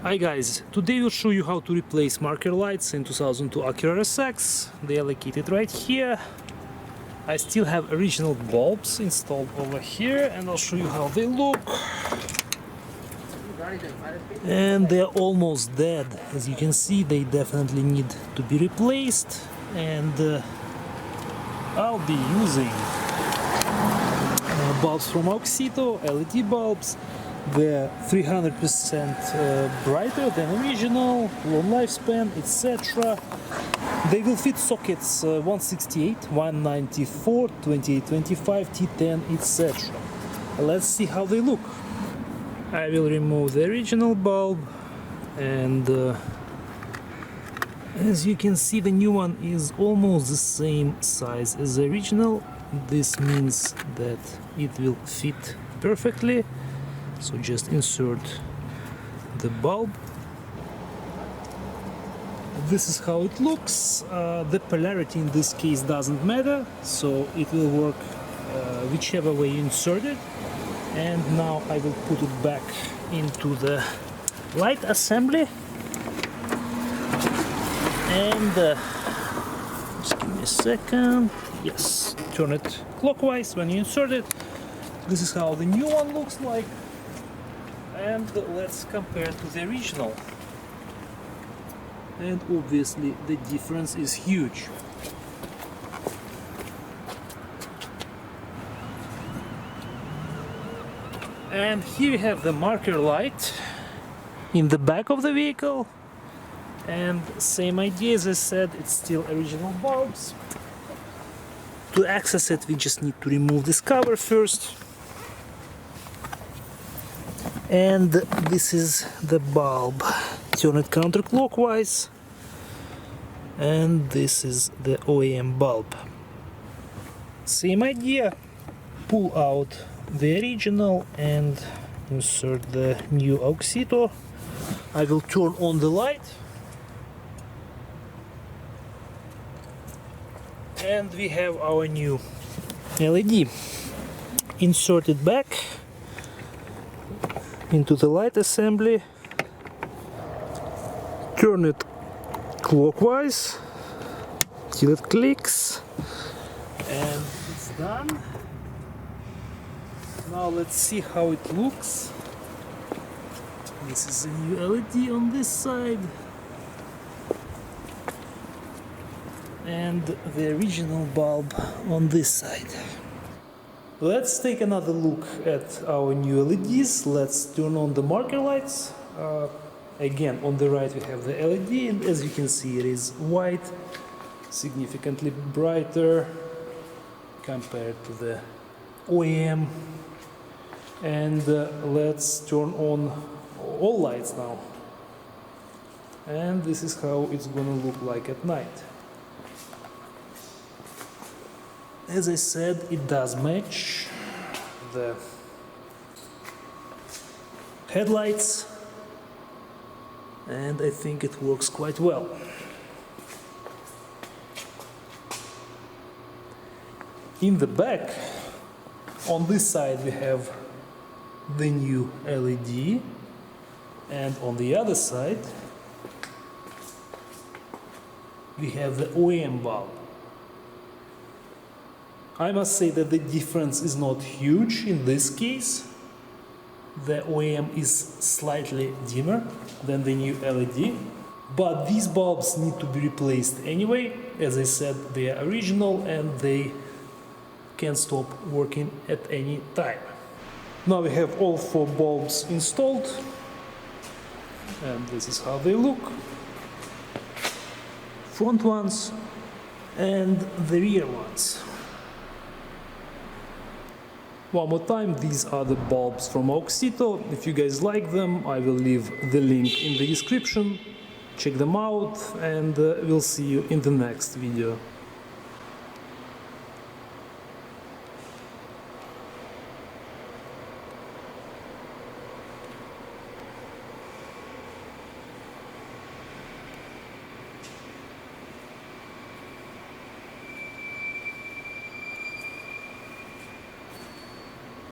Hi guys, today we'll show you how to replace marker lights in 2002 Acura RSX. They are located right here. I still have original bulbs installed over here and I'll show you how they look. And they're almost dead. As you can see, they definitely need to be replaced, and I'll be using bulbs from Auxito, LED bulbs. They're 300% brighter than original, long lifespan, etc. They will fit sockets 168, 194, 2825, T10, etc. Let's see how they look. I will remove the original bulb, and as you can see, the new one is almost the same size as the original. This means that it will fit perfectly. So just insert the bulb. This is how it looks. The polarity in this case doesn't matter, so it will work whichever way you insert it. And now I will put it back into the light assembly. And just give me a second. Yes, turn it clockwise when you insert it. This is how the new one looks like. And let's compare to the original. And obviously the difference is huge. And here we have the marker light in the back of the vehicle. And same idea, as I said, it's still original bulbs. To access it, we just need to remove this cover first. And this is the bulb. Turn it counterclockwise. And this is the OEM bulb. Same idea. Pull out the original and insert the new Auxito. I will turn on the light. And we have our new LED. Insert it back into the light assembly, turn it clockwise till it clicks, and it's done. Now let's see how it looks. This is a new LED on this side, and the original bulb on this side. Let's take another look at our new LEDs. Let's turn on the marker lights. Again, on the right we have the LED, and as you can see, it is white, significantly brighter compared to the OEM. And let's turn on all lights now. And this is how it's gonna look like at night. As I said, it does match the headlights, and I think it works quite well. In the back, on this side we have the new LED, and on the other side we have the OEM bulb. I must say that the difference is not huge in this case. The OEM is slightly dimmer than the new LED, but these bulbs need to be replaced anyway. As I said, they are original and they can stop working at any time. Now we have all 4 bulbs installed, and this is how they look. Front ones and the rear ones. One more time, these are the bulbs from Auxito. If you guys like them, I will leave the link in the description. Check them out, and we'll see you in the next video.